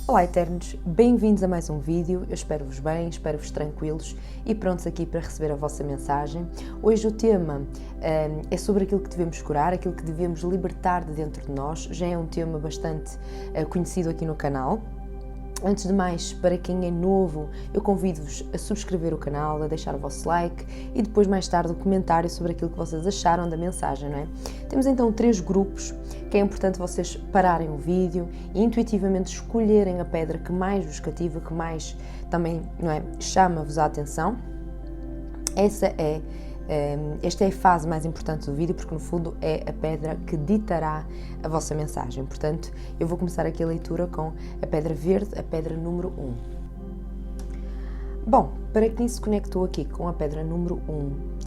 Olá, Eternos! Bem-vindos a mais um vídeo. Eu espero-vos bem, espero-vos tranquilos e prontos aqui para receber a vossa mensagem. Hoje o tema é sobre aquilo que devemos curar, aquilo que devemos libertar de dentro de nós. Já é um tema bastante conhecido aqui no canal. Antes de mais, para quem é novo, eu convido-vos a subscrever o canal, a deixar o vosso like e depois mais tarde o comentário sobre aquilo que vocês acharam da mensagem, não é? Temos então 3 grupos que é importante vocês pararem o vídeo e intuitivamente escolherem a pedra que mais vos cativa, que mais também, não é, chama-vos a atenção. Esta é a fase mais importante do vídeo, porque no fundo é a pedra que ditará a vossa mensagem. Portanto, eu vou começar aqui a leitura com a pedra verde, a pedra número 1. Bom, para quem se conectou aqui com a pedra número 1,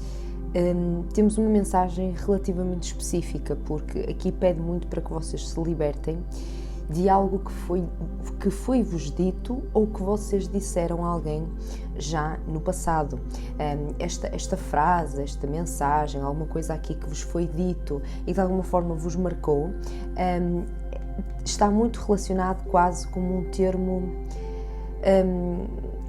temos uma mensagem relativamente específica, porque aqui pede muito para que vocês se libertem de algo que foi-vos dito ou que vocês disseram a alguém já no passado. Esta frase, esta mensagem, alguma coisa aqui que vos foi dito e de alguma forma vos marcou, está muito relacionado quase como um termo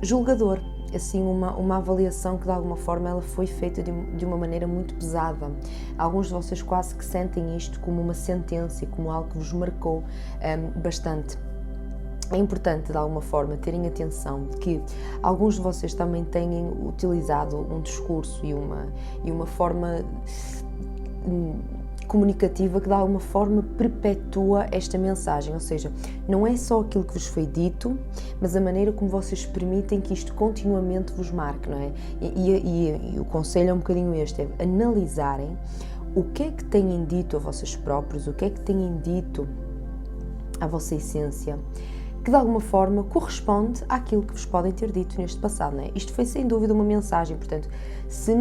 julgador, assim uma avaliação que de alguma forma ela foi feita de uma maneira muito pesada. Alguns de vocês quase que sentem isto como uma sentença, como algo que vos marcou bastante. É importante de alguma forma terem atenção de que alguns de vocês também têm utilizado um discurso e uma forma comunicativa que de alguma forma perpetua esta mensagem, ou seja, não é só aquilo que vos foi dito, mas a maneira como vocês permitem que isto continuamente vos marque, não é? E o conselho é um bocadinho este, é analisarem o que é que têm dito a vocês próprios, o que é que têm dito à vossa essência, que de alguma forma corresponde àquilo que vos podem ter dito neste passado, não é? Isto foi sem dúvida uma mensagem, portanto, se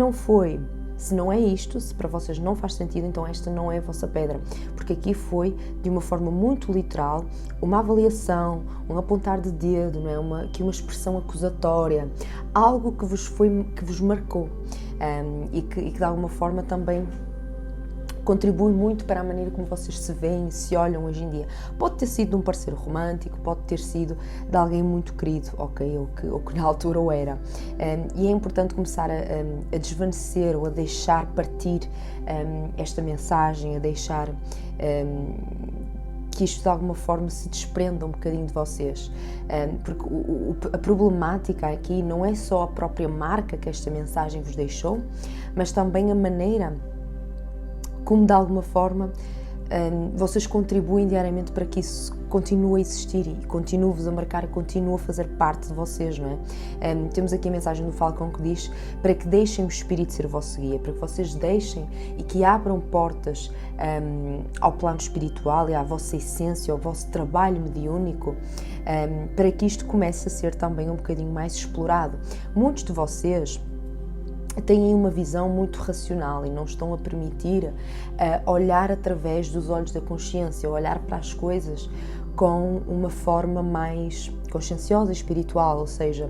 não é isto, se para vocês não faz sentido, então esta não é a vossa pedra, porque aqui foi de uma forma muito literal, uma avaliação, um apontar de dedo, não é? Aqui uma expressão acusatória, algo que vos marcou e que de alguma forma também contribui muito para a maneira como vocês se veem e se olham hoje em dia. Pode ter sido de um parceiro romântico, pode ter sido de alguém muito querido, ok? Ou que na altura o era. E é importante começar a desvanecer ou a deixar partir esta mensagem, a deixar que isto de alguma forma se desprenda um bocadinho de vocês, porque a problemática aqui não é só a própria marca que esta mensagem vos deixou, mas também a maneira como de alguma forma vocês contribuem diariamente para que isso continue a existir e continue-vos a marcar e continue a fazer parte de vocês, não é? Temos aqui a mensagem do Falcão que diz para que deixem o Espírito ser o vosso guia, para que vocês deixem e que abram portas ao plano espiritual e à vossa essência, ao vosso trabalho mediúnico, para que isto comece a ser também um bocadinho mais explorado. Muitos de vocês têm uma visão muito racional e não estão a permitir olhar através dos olhos da consciência, olhar para as coisas com uma forma mais conscienciosa e espiritual, ou seja,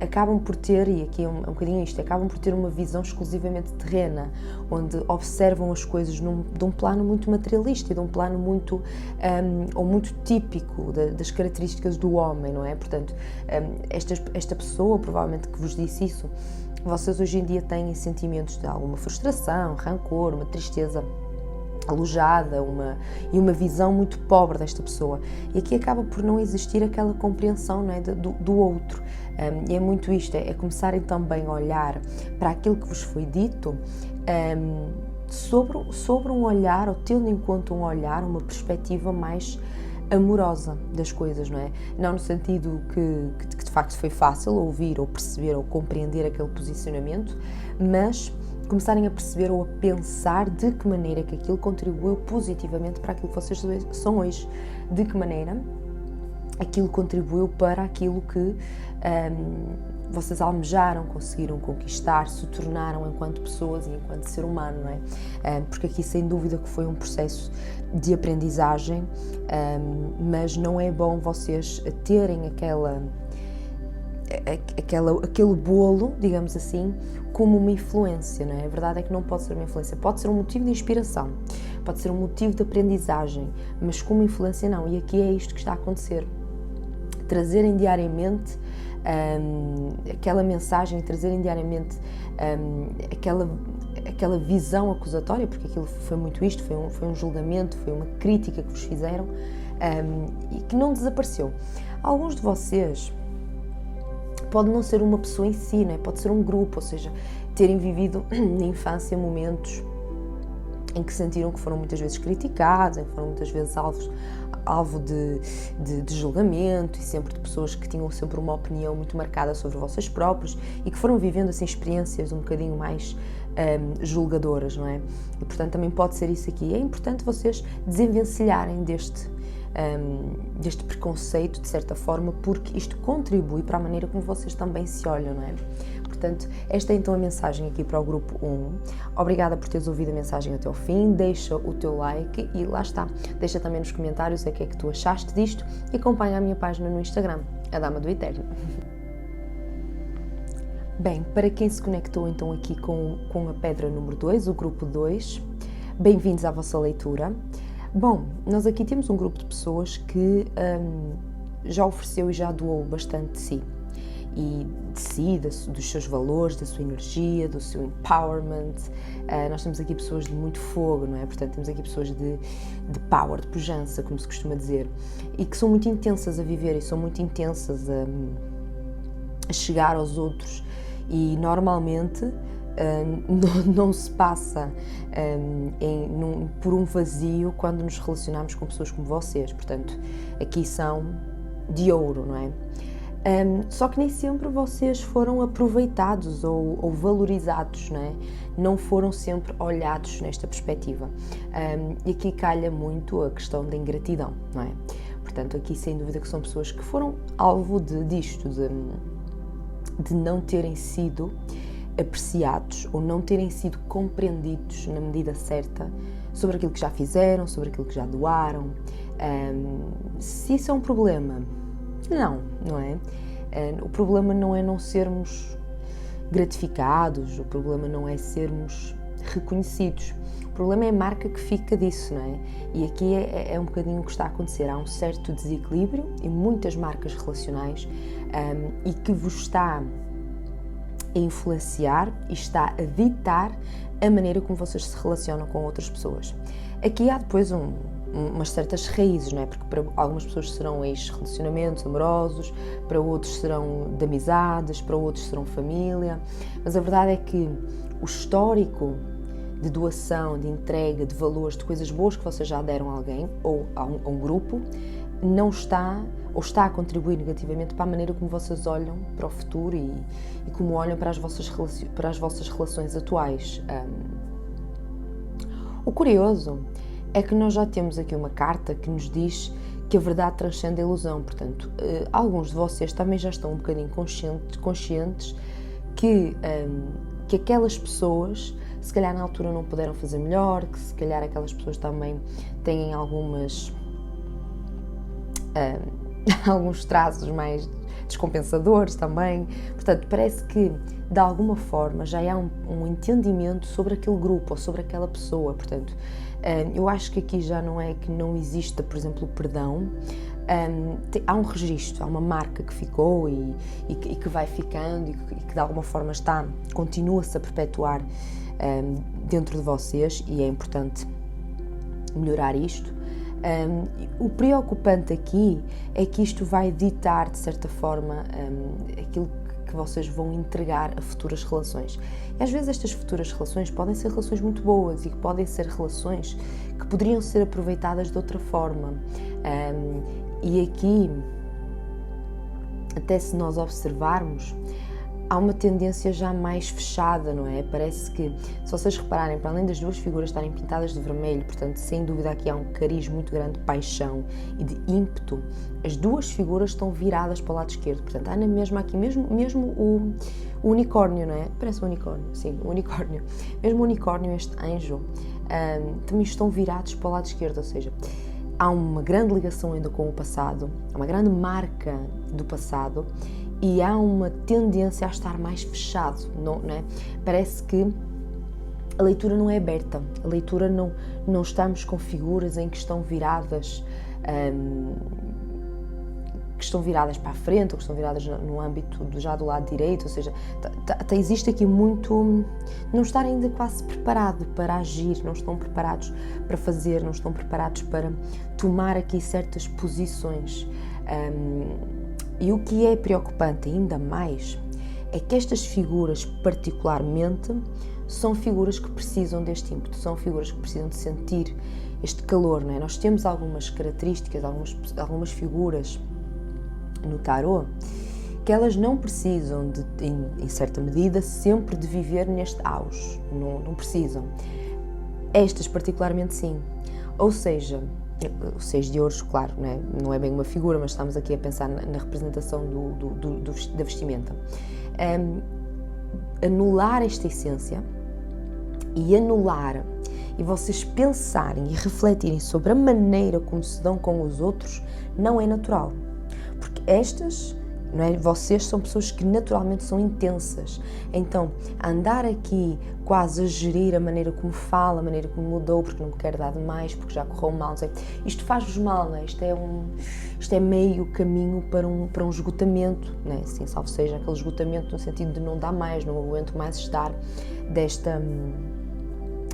acabam por ter, e aqui é um bocadinho isto, acabam por ter uma visão exclusivamente terrena, onde observam as coisas de um plano muito materialista e de um plano muito, ou muito típico das características do homem, não é? Portanto, esta pessoa, provavelmente que vos disse isso, vocês hoje em dia têm sentimentos de alguma frustração, rancor, uma tristeza alojada e uma visão muito pobre desta pessoa. E aqui acaba por não existir aquela compreensão, não é, do outro. E é muito isto, é começarem também a olhar para aquilo que vos foi dito sobre um olhar, ou tendo em conta um olhar, uma perspectiva mais amorosa das coisas, não é? Não no sentido que de facto foi fácil ouvir ou perceber ou compreender aquele posicionamento, mas começarem a perceber ou a pensar de que maneira que aquilo contribuiu positivamente para aquilo que vocês são hoje, de que maneira aquilo contribuiu para aquilo que vocês almejaram, conseguiram conquistar, se tornaram enquanto pessoas e enquanto ser humano, não é? Porque aqui sem dúvida que foi um processo de aprendizagem, mas não é bom vocês terem aquele bolo, digamos assim, como uma influência, não é? A verdade é que não pode ser uma influência, pode ser um motivo de inspiração, pode ser um motivo de aprendizagem, mas como influência não, e aqui é isto que está a acontecer. trazerem diariamente aquela mensagem, trazerem diariamente aquela visão acusatória, porque aquilo foi muito isto, foi um julgamento, foi uma crítica que vos fizeram e que não desapareceu. Alguns de vocês pode não ser uma pessoa em si, né? Pode ser um grupo, ou seja, terem vivido na infância momentos em que sentiram que foram muitas vezes criticados, em que foram muitas vezes alvo de julgamento e sempre de pessoas que tinham sempre uma opinião muito marcada sobre vocês próprios e que foram vivendo assim experiências um bocadinho mais julgadoras, não é? E portanto também pode ser isso aqui. É importante vocês desenvencilharem deste preconceito, de certa forma, porque isto contribui para a maneira como vocês também se olham, não é? Portanto, esta é então a mensagem aqui para o grupo 1. Obrigada por teres ouvido a mensagem até ao fim, deixa o teu like e lá está. Deixa também nos comentários o que é que tu achaste disto e acompanha a minha página no Instagram, a Dama do Eterno. Bem, para quem se conectou então aqui com a pedra número 2, o grupo 2, bem-vindos à vossa leitura. Bom, nós aqui temos um grupo de pessoas que já ofereceu e já doou bastante de si. E de si, dos seus valores, da sua energia, do seu empowerment. Nós temos aqui pessoas de muito fogo, não é? Portanto, temos aqui pessoas de power, de pujança, como se costuma dizer. E que são muito intensas a viver e são muito intensas a chegar aos outros. E normalmente não se passa por um vazio quando nos relacionamos com pessoas como vocês. Portanto, aqui são de ouro, não é? Só que nem sempre vocês foram aproveitados ou valorizados, não é? Não foram sempre olhados nesta perspectiva. E aqui calha muito a questão da ingratidão, não é? Portanto, aqui sem dúvida que são pessoas que foram alvo disto, de não terem sido apreciados ou não terem sido compreendidos na medida certa sobre aquilo que já fizeram, sobre aquilo que já doaram. Se isso é um problema, não é? O problema não é não sermos gratificados, o problema não é sermos reconhecidos. O problema é a marca que fica disso, não é? E aqui é um bocadinho o que está a acontecer. Há um certo desequilíbrio em muitas marcas relacionais e que vos está a influenciar e está a ditar a maneira como vocês se relacionam com outras pessoas. Aqui há depois umas certas raízes, não é? Porque para algumas pessoas serão ex-relacionamentos amorosos, para outros serão de amizades, para outros serão família, mas a verdade é que o histórico de doação, de entrega, de valores, de coisas boas que vocês já deram a alguém ou a um grupo, não está ou está a contribuir negativamente para a maneira como vocês olham para o futuro e como olham para as vossas relações atuais. O curioso é que nós já temos aqui uma carta que nos diz que a verdade transcende a ilusão. Portanto, alguns de vocês também já estão um bocadinho conscientes que aquelas pessoas, se calhar na altura não puderam fazer melhor, que se calhar aquelas pessoas também têm alguns traços mais descompensadores também. Portanto, parece que de alguma forma já há um entendimento sobre aquele grupo ou sobre aquela pessoa. Portanto, eu acho que aqui já não é que não exista, por exemplo, o perdão. Há um registro, há uma marca que ficou e que vai ficando e que de alguma forma continua-se a perpetuar dentro de vocês, e é importante melhorar isto. O preocupante aqui é que isto vai ditar, de certa forma, aquilo que vocês vão entregar a futuras relações. E às vezes estas futuras relações podem ser relações muito boas e que podem ser relações que poderiam ser aproveitadas de outra forma. E aqui, até se nós observarmos, há uma tendência já mais fechada, não é? Parece que, se vocês repararem, para além das duas figuras estarem pintadas de vermelho, portanto, sem dúvida aqui há um cariz muito grande de paixão e de ímpeto, as duas figuras estão viradas para o lado esquerdo. Portanto, há na mesma aqui, mesmo o unicórnio, não é? Parece um unicórnio, sim, o unicórnio. Mesmo o unicórnio, este anjo, também estão virados para o lado esquerdo, ou seja, há uma grande ligação ainda com o passado, há uma grande marca do passado, e há uma tendência a estar mais fechado, não é? Parece que a leitura não é aberta, a leitura não estamos com figuras em que estão viradas que estão viradas para a frente ou que estão viradas no âmbito já do lado direito, ou seja, existe aqui muito não estar ainda quase preparado para agir, não estão preparados para fazer, não estão preparados para tomar aqui certas posições. E o que é preocupante ainda mais é que estas figuras particularmente são figuras que precisam deste ímpeto, são figuras que precisam de sentir este calor, não é? Nós temos algumas características, algumas figuras no tarot que elas não precisam, em certa medida, sempre de viver neste auge, não precisam. Estas particularmente sim, ou seja, o 6 de ouros, claro, não é bem uma figura, mas estamos aqui a pensar na representação da vestimenta. Anular esta essência e vocês pensarem e refletirem sobre a maneira como se dão com os outros não é natural, porque vocês são pessoas que naturalmente são intensas, então andar aqui quase a gerir a maneira como fala, a maneira como mudou, porque não quer dar demais, porque já correu mal, não sei, isto faz-vos mal, não é? Isto é meio caminho para um esgotamento, não é? Assim, salvo seja aquele esgotamento no sentido de não dar mais, não aguento mais estar desta...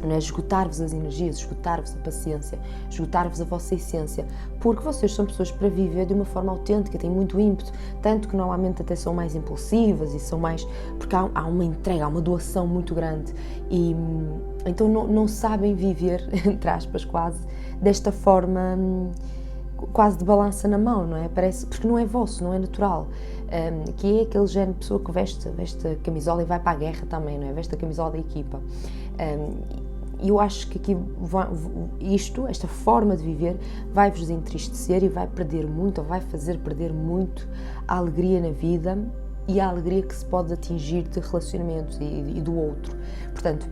Não é? Esgotar-vos as energias, esgotar-vos a paciência, esgotar-vos a vossa essência, porque vocês são pessoas para viver de uma forma autêntica, têm muito ímpeto, tanto que normalmente até são mais impulsivas e são mais... porque há uma entrega, há uma doação muito grande e então não sabem viver, entre aspas, quase, desta forma quase de balança na mão, não é? Parece, porque não é vosso, não é natural. Que é aquele género de pessoa que veste a camisola e vai para a guerra também, não é? Veste a camisola da equipa. E eu acho que aqui esta forma de viver vai-vos entristecer e vai perder muito, ou vai fazer perder muito a alegria na vida e a alegria que se pode atingir de relacionamentos e do outro. Portanto,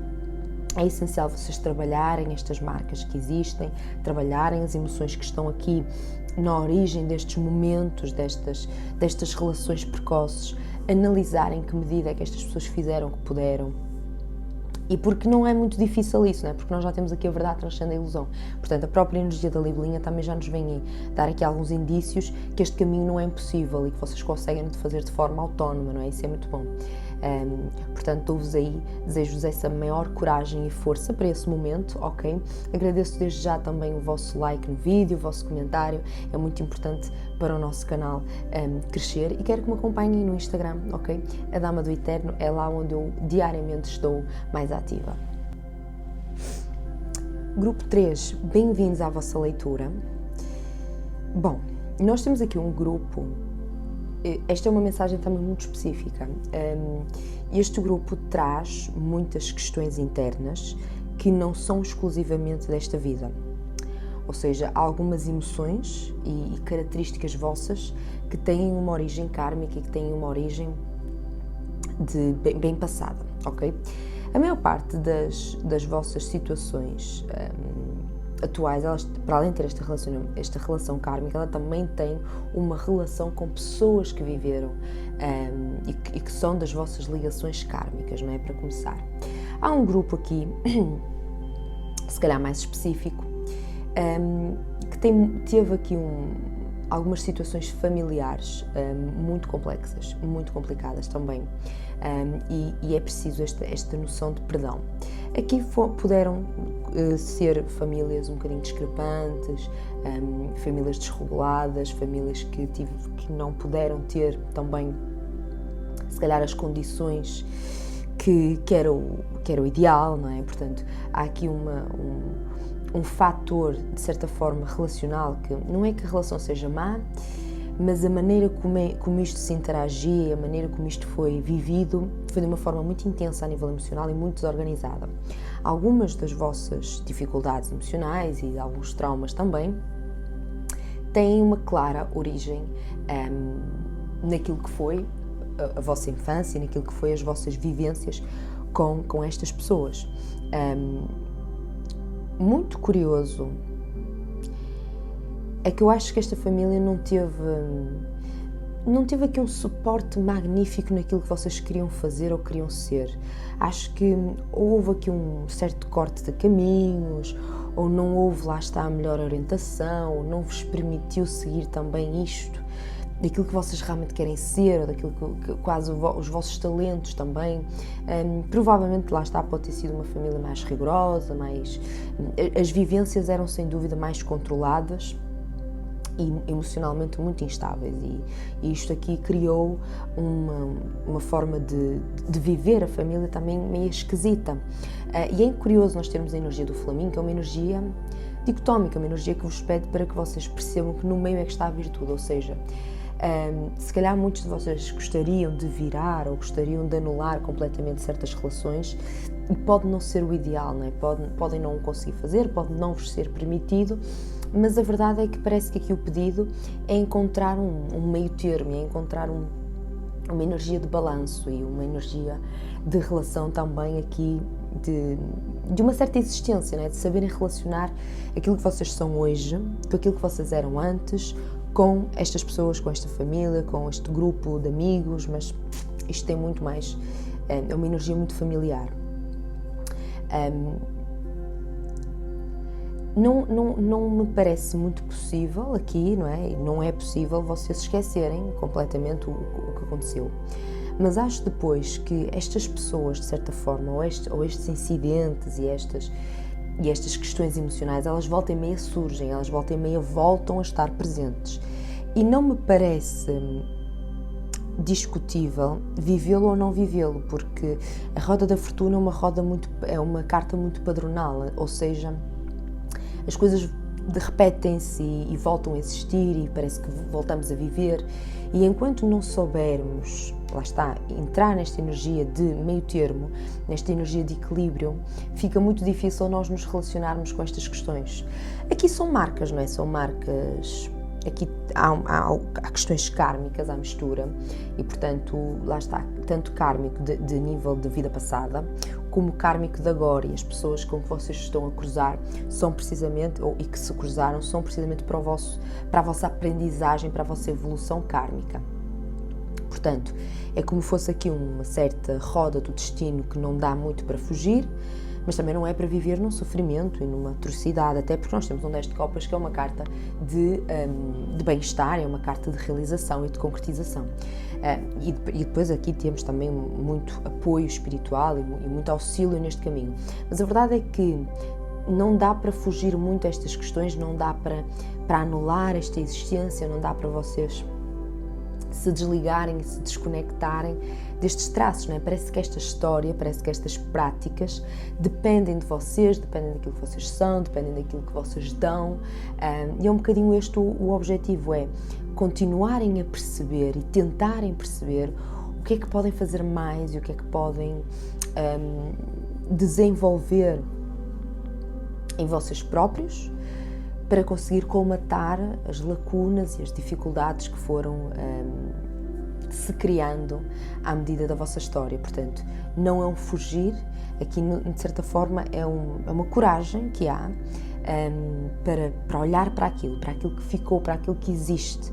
é essencial vocês trabalharem estas marcas que existem, trabalharem as emoções que estão aqui na origem destes momentos, destas relações precoces, analisarem que medida é que estas pessoas fizeram o que puderam. E porque não é muito difícil isso, não é? Porque nós já temos aqui a verdade transcende a ilusão. Portanto, a própria energia da libelinha também já nos vem dar aqui alguns indícios que este caminho não é impossível e que vocês conseguem fazer de forma autónoma, não é? Isso é muito bom. Portanto, dou-vos aí, desejo-vos essa maior coragem e força para esse momento, ok? Agradeço desde já também o vosso like no vídeo, o vosso comentário, é muito importante para o nosso canal crescer e quero que me acompanhem no Instagram, ok? A Dama do Eterno é lá onde eu diariamente estou mais ativa. Grupo 3, bem-vindos à vossa leitura. Bom, nós temos aqui um grupo. Esta é uma mensagem também muito específica. Este grupo traz muitas questões internas que não são exclusivamente desta vida. Ou seja, há algumas emoções e características vossas que têm uma origem kármica e que têm uma origem bem passada, ok? A maior parte das vossas situações atuais, elas, para além de ter esta relação kármica, ela também tem uma relação com pessoas que viveram e que são das vossas ligações kármicas, não é? Para começar. Há um grupo aqui, se calhar mais específico, que teve aqui algumas situações familiares muito complexas, muito complicadas também, e é preciso esta noção de perdão. Aqui puderam ser famílias um bocadinho discrepantes, famílias desreguladas, famílias que não puderam ter também, se calhar, as condições que era o ideal, não é? Portanto, há aqui um fator, de certa forma, relacional, que não é que a relação seja má, mas a maneira como isto se interagia, a maneira como isto foi vivido, foi de uma forma muito intensa a nível emocional e muito desorganizada. Algumas das vossas dificuldades emocionais e alguns traumas também têm uma clara origem naquilo que foi a vossa infância, naquilo que foi as vossas vivências com estas pessoas. Muito curioso é que eu acho que esta família não teve aqui um suporte magnífico naquilo que vocês queriam fazer ou queriam ser. Acho que houve aqui um certo corte de caminhos, ou não houve, lá está, a melhor orientação, ou não vos permitiu seguir também isto. daquilo que vocês realmente querem ser, ou daquilo que quase os vossos talentos também. Provavelmente, lá está, pode ter sido uma família mais rigorosa, as vivências eram sem dúvida mais controladas e emocionalmente muito instáveis, e isto aqui criou uma forma de viver a família também meio esquisita. E é curioso nós termos a energia do Flamingo, que é uma energia dicotómica, uma energia que vos pede para que vocês percebam que no meio é que está a virtude, ou seja, se calhar muitos de vocês gostariam de virar ou gostariam de anular completamente certas relações, e pode não ser o ideal, não é? Podem não o conseguir fazer, pode não vos ser permitido, mas a verdade é que parece que aqui o pedido é encontrar um meio termo, é encontrar uma energia de balanço e uma energia de relação também aqui de uma certa existência, não é? De saberem relacionar aquilo que vocês são hoje com aquilo que vocês eram antes, com estas pessoas, com esta família, com este grupo de amigos, mas isto tem muito mais, é uma energia muito familiar. Não me parece muito possível aqui, não é? Não é possível vocês esquecerem completamente o que aconteceu. Mas acho depois que estas pessoas, de certa forma, ou estes incidentes e estas questões emocionais, elas volta e meia surgem, elas volta e meia voltam a estar presentes. E não me parece discutível vivê-lo ou não vivê-lo, porque a roda da fortuna é uma carta muito padronal, ou seja, as coisas repetem-se e voltam a existir e parece que voltamos a viver, e enquanto não soubermos, lá está, entrar nesta energia de meio termo, nesta energia de equilíbrio, fica muito difícil nós nos relacionarmos com estas questões. Aqui são marcas, não é? São marcas, aqui há questões kármicas à mistura e, portanto, lá está, tanto kármico de nível de vida passada, como kármico de agora, e as pessoas com que vocês estão a cruzar são precisamente, e que se cruzaram, são precisamente para a vossa aprendizagem, para a vossa evolução kármica. Portanto, é como fosse aqui uma certa roda do destino que não dá muito para fugir, mas também não é para viver num sofrimento e numa atrocidade, até porque nós temos um 10 de copas que é uma carta de bem-estar, é uma carta de realização e de concretização. E depois aqui temos também muito apoio espiritual e muito auxílio neste caminho. Mas a verdade é que não dá para fugir muito a estas questões, não dá para anular esta existência, não dá para vocês se desligarem e se desconectarem destes traços, não é? Parece que esta história, parece que estas práticas dependem de vocês, dependem daquilo que vocês são, dependem daquilo que vocês dão, e é um bocadinho este o objetivo, é continuarem a perceber e tentarem perceber o que é que podem fazer mais e o que é que podem desenvolver em vocês próprios, para conseguir colmatar as lacunas e as dificuldades que foram se criando à medida da vossa história. Portanto, não é um fugir, aqui de certa forma é uma coragem que há para olhar para aquilo que ficou, para aquilo que existe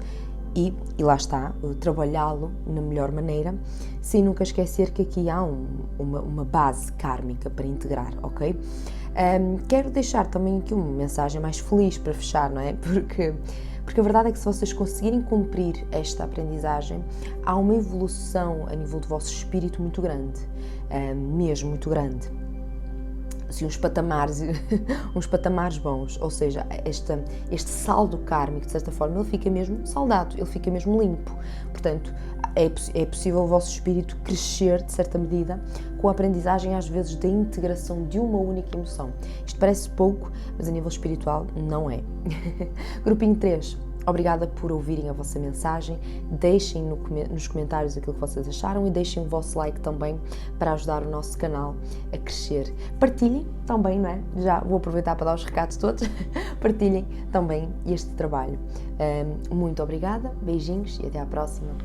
e lá está, trabalhá-lo na melhor maneira, sem nunca esquecer que aqui há uma base kármica para integrar, ok? Quero deixar também aqui uma mensagem mais feliz para fechar, não é? Porque a verdade é que se vocês conseguirem cumprir esta aprendizagem, há uma evolução a nível do vosso espírito muito grande, mesmo muito grande. Assim, uns patamares bons, ou seja, este saldo kármico, de certa forma, ele fica mesmo saldado, ele fica mesmo limpo. Portanto, é possível o vosso espírito crescer, de certa medida, com a aprendizagem, às vezes, da integração de uma única emoção. Isto parece pouco, mas a nível espiritual não é. Grupinho 3. Obrigada por ouvirem a vossa mensagem, deixem nos comentários aquilo que vocês acharam e deixem o vosso like também para ajudar o nosso canal a crescer. Partilhem também, não é? Já vou aproveitar para dar os recados todos. Partilhem também este trabalho. Muito obrigada, beijinhos e até à próxima.